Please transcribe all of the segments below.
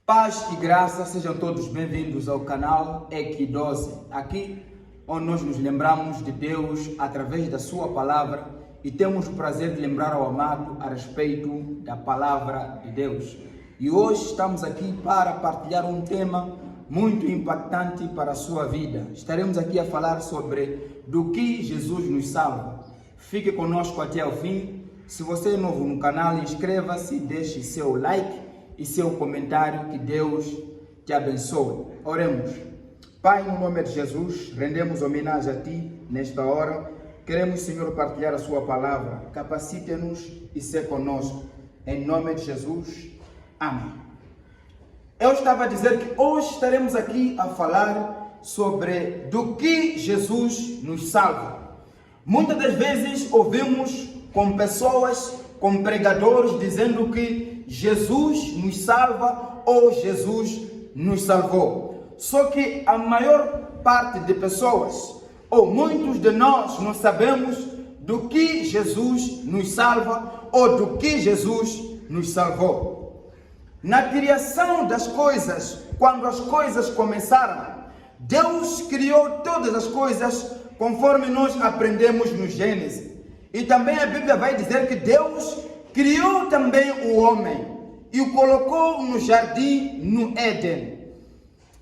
Paz e graça, sejam todos bem-vindos ao canal EQ12, aqui onde nós nos lembramos de Deus através da sua palavra e temos o prazer de lembrar ao amado a respeito da palavra de Deus. E hoje estamos aqui para partilhar um tema muito impactante para a sua vida. Estaremos aqui a falar sobre do que Jesus nos salva. Fique conosco até ao fim. Se você é novo no canal, inscreva-se, deixe seu like e seu comentário, que Deus te abençoe. Oremos. Pai, no nome de Jesus, rendemos homenagem a Ti nesta hora. Queremos, Senhor, partilhar a Sua palavra. Capacite-nos e ser conosco. Em nome de Jesus. Amém. Eu estava a dizer que hoje estaremos aqui a falar sobre do que Jesus nos salva. Muitas das vezes ouvimos com pessoas, com pregadores, dizendo que Jesus nos salva ou Jesus nos salvou. Só que a maior parte de pessoas, ou muitos de nós, não sabemos do que Jesus nos salva ou do que Jesus nos salvou. Na criação das coisas, quando as coisas começaram, Deus criou todas as coisas conforme nós aprendemos no Gênesis. E também a Bíblia vai dizer que Deus criou também o homem e o colocou no jardim, no Éden.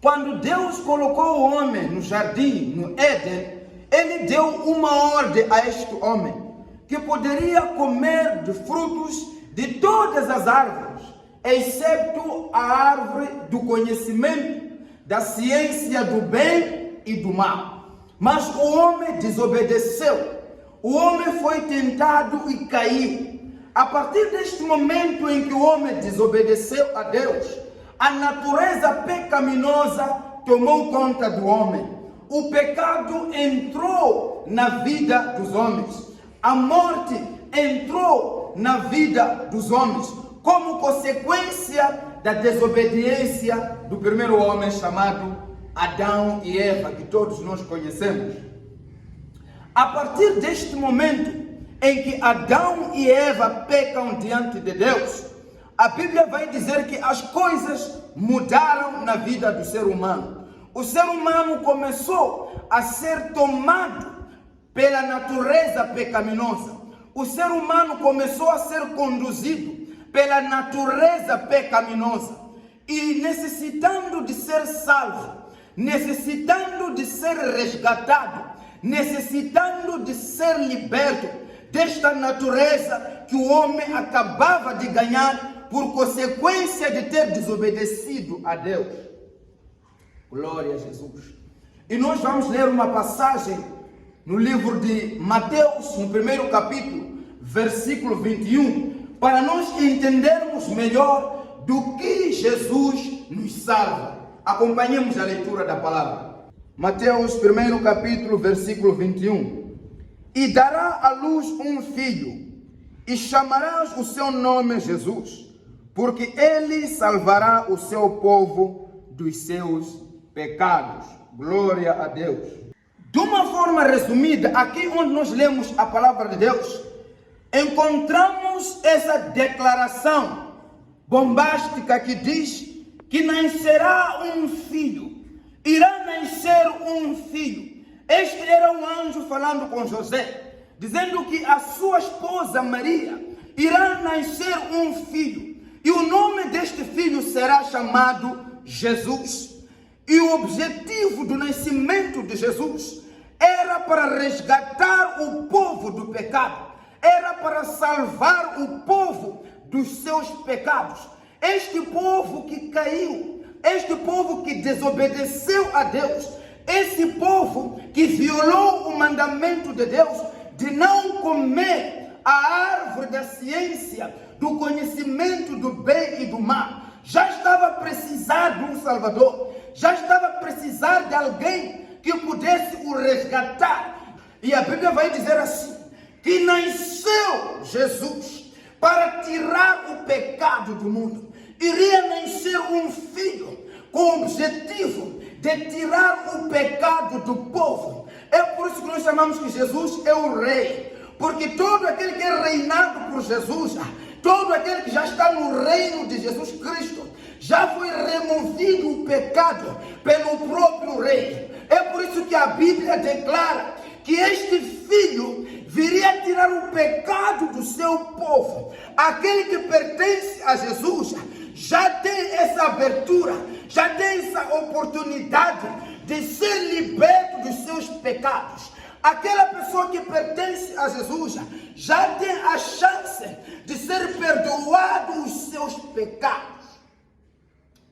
Quando Deus colocou o homem no jardim, no Éden, Ele deu uma ordem a este homem, que poderia comer de frutos de todas as árvores, exceto a árvore do conhecimento, da ciência do bem e do mal. Mas o homem desobedeceu. O homem foi tentado e caiu. A partir deste momento em que o homem desobedeceu a Deus, a natureza pecaminosa tomou conta do homem. O pecado entrou na vida dos homens. A morte entrou na vida dos homens, como consequência da desobediência do primeiro homem chamado Adão e Eva, que todos nós conhecemos. A partir deste momento em que Adão e Eva pecam diante de Deus, a Bíblia vai dizer que as coisas mudaram na vida do ser humano. O ser humano começou a ser tomado pela natureza pecaminosa. O ser humano começou a ser conduzido pela natureza pecaminosa. E necessitando de ser salvo, necessitando de ser resgatado, necessitando de ser liberto desta natureza que o homem acabava de ganhar por consequência de ter desobedecido a Deus. Glória a Jesus. E nós vamos ler uma passagem no livro de Mateus, no primeiro capítulo, versículo 21, para nós entendermos melhor do que Jesus nos salva. Acompanhemos a leitura da palavra. Mateus, primeiro capítulo, versículo 21. E dará à luz um filho, e chamarás o seu nome Jesus, porque ele salvará o seu povo dos seus pecados. Glória a Deus. De uma forma resumida, aqui onde nós lemos a palavra de Deus, encontramos essa declaração bombástica que diz que nascerá um filho. Irá nascer um filho. Este era um anjo falando com José, dizendo que a sua esposa Maria irá nascer um filho. E o nome deste filho será chamado Jesus. E o objetivo do nascimento de Jesus era para resgatar o povo do pecado. Era para salvar o povo dos seus pecados. Este povo que caiu, este povo que desobedeceu a Deus, esse povo que violou o mandamento de Deus de não comer a árvore da ciência, do conhecimento do bem e do mal, já estava a precisar de um Salvador, já estava a precisar de alguém que pudesse o resgatar. E a Bíblia vai dizer assim, que nasceu Jesus para tirar o pecado do mundo. Iria nascer um filho com o objetivo de tirar o pecado do povo. É por isso que nós chamamos que Jesus é o rei. Porque todo aquele que é reinado por Jesus, todo aquele que já está no reino de Jesus Cristo, já foi pecado pelo próprio rei. É por isso que a Bíblia declara que este filho viria tirar o pecado do seu povo. Aquele que pertence a Jesus já tem essa abertura, já tem essa oportunidade de ser liberto dos seus pecados. Aquela pessoa que pertence a Jesus já tem a chance de ser perdoado os seus pecados.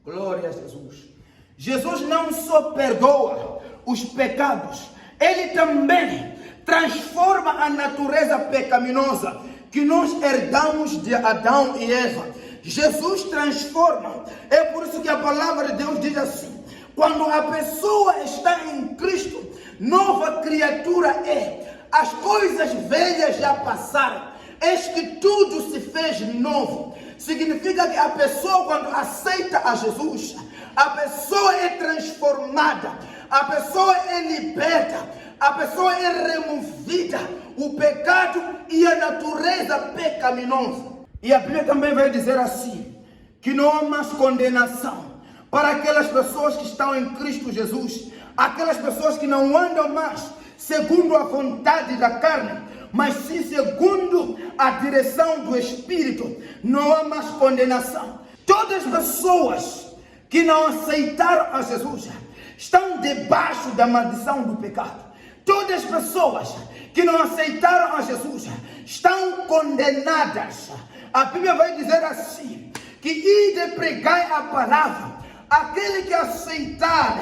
Glória a Jesus. Jesus não só perdoa os pecados, ele também transforma a natureza pecaminosa que nós herdamos de Adão e Eva. Jesus transforma. É por isso que a palavra de Deus diz assim: quando a pessoa está em Cristo, nova criatura é. As coisas velhas já passaram, eis que tudo se fez novo. Significa que a pessoa, quando aceita a Jesus, a pessoa é transformada, a pessoa é liberta, a pessoa é removida, o pecado e a natureza pecaminosa. E a Bíblia também vai dizer assim, que não há mais condenação para aquelas pessoas que estão em Cristo Jesus, aquelas pessoas que não andam mais segundo a vontade da carne, mas sim segundo a direção do Espírito. Não há mais condenação. Todas as pessoas que não aceitaram a Jesus estão debaixo da maldição do pecado. Todas as pessoas que não aceitaram a Jesus estão condenadas. A Bíblia vai dizer assim, que ide pregai a palavra. Aquele que aceitar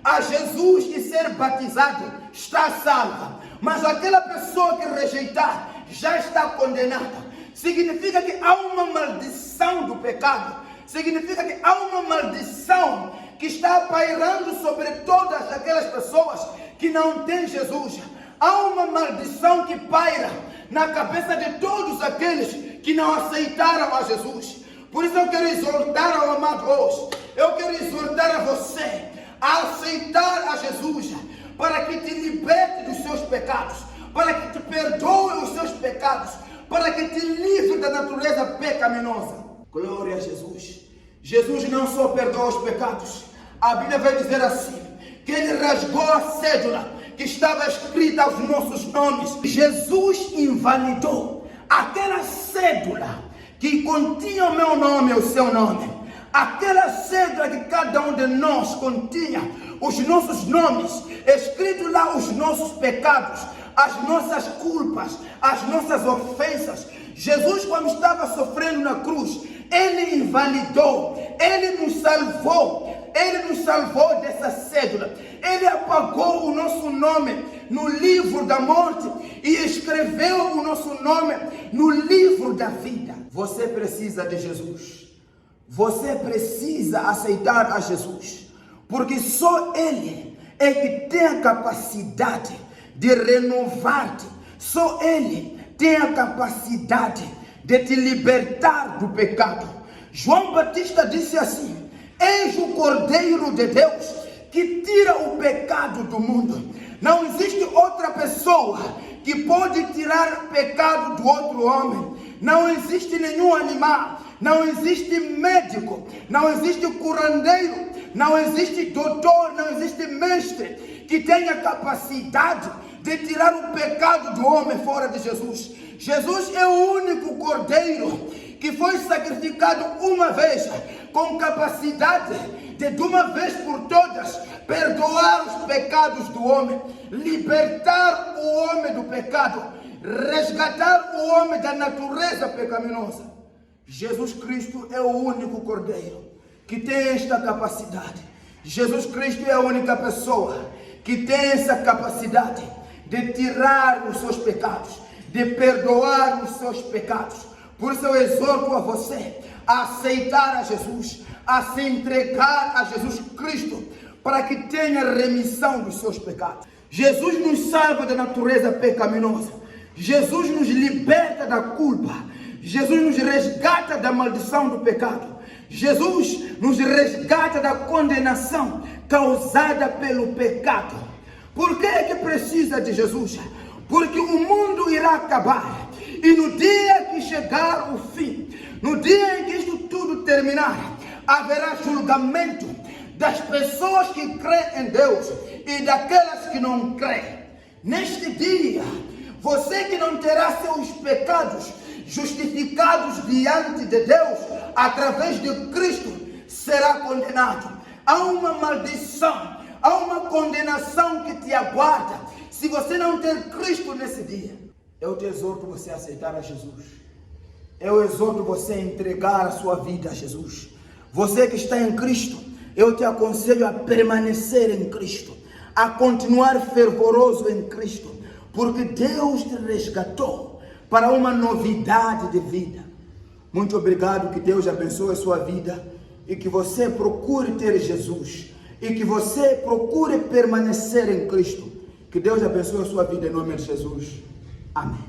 a Jesus e ser batizado está salvo. Mas aquela pessoa que rejeitar já está condenada. Significa que há uma maldição do pecado. Significa que há uma maldição que está pairando sobre todas aquelas pessoas que não têm Jesus. Há uma maldição que paira na cabeça de todos aqueles que não aceitaram a Jesus. Por isso eu quero exortar ao amado hoje. Eu quero exortar a você a aceitar a Jesus, para que te liberte dos seus pecados, para que te perdoe os seus pecados, para que te livre da natureza pecaminosa. Glória a Jesus. Jesus não só perdoa os pecados. A Bíblia vai dizer assim, que ele rasgou a cédula que estava escrita aos nossos nomes. Jesus invalidou aquela cédula que continha o meu nome e o seu nome. Aquela cédula que cada um de nós continha os nossos nomes, escrito lá os nossos pecados, as nossas culpas, as nossas ofensas. Jesus, quando estava sofrendo na cruz, ele invalidou, ele nos salvou dessa cédula. Ele apagou o nosso nome no livro da morte e escreveu o nosso nome no livro da vida. Você precisa de Jesus. Você precisa aceitar a Jesus, porque só Ele é que tem a capacidade de renovar-te. Só Ele tem a capacidade de te libertar do pecado. João Batista disse assim: eis o Cordeiro de Deus que tira o pecado do mundo. Não existe outra pessoa que pode tirar o pecado do outro homem. Não existe nenhum animal, não existe médico, não existe curandeiro, não existe doutor, não existe mestre que tenha capacidade de tirar o pecado do homem fora de Jesus. Jesus é o único cordeiro que foi sacrificado uma vez, com capacidade de uma vez por todas perdoar os pecados do homem, libertar o homem do pecado, resgatar o homem da natureza pecaminosa. Jesus Cristo é o único cordeiro que tem esta capacidade. Jesus Cristo é a única pessoa que tem essa capacidade de tirar os seus pecados, de perdoar os seus pecados. Por isso eu exorto a você a aceitar a Jesus, a se entregar a Jesus Cristo, para que tenha remissão dos seus pecados. Jesus nos salva da natureza pecaminosa. Jesus nos liberta da culpa. Jesus nos resgata da maldição do pecado. Jesus nos resgata da condenação causada pelo pecado. Por que é que precisa de Jesus? Porque o mundo irá acabar. E no dia que chegar o fim, no dia em que isto tudo terminar, haverá julgamento das pessoas que creem em Deus e daquelas que não creem. Neste dia, você que não terá seus pecados justificados diante de Deus através de Cristo, será condenado. Há uma maldição, há uma condenação que te aguarda se você não ter Cristo nesse dia. Eu te exorto você a aceitar a Jesus. Eu exorto você a entregar a sua vida a Jesus. Você que está em Cristo, eu te aconselho a permanecer em Cristo, a continuar fervoroso em Cristo, porque Deus te resgatou para uma novidade de vida. Muito obrigado, que Deus abençoe a sua vida e que você procure ter Jesus e que você procure permanecer em Cristo. Que Deus abençoe a sua vida em nome de Jesus. Amém.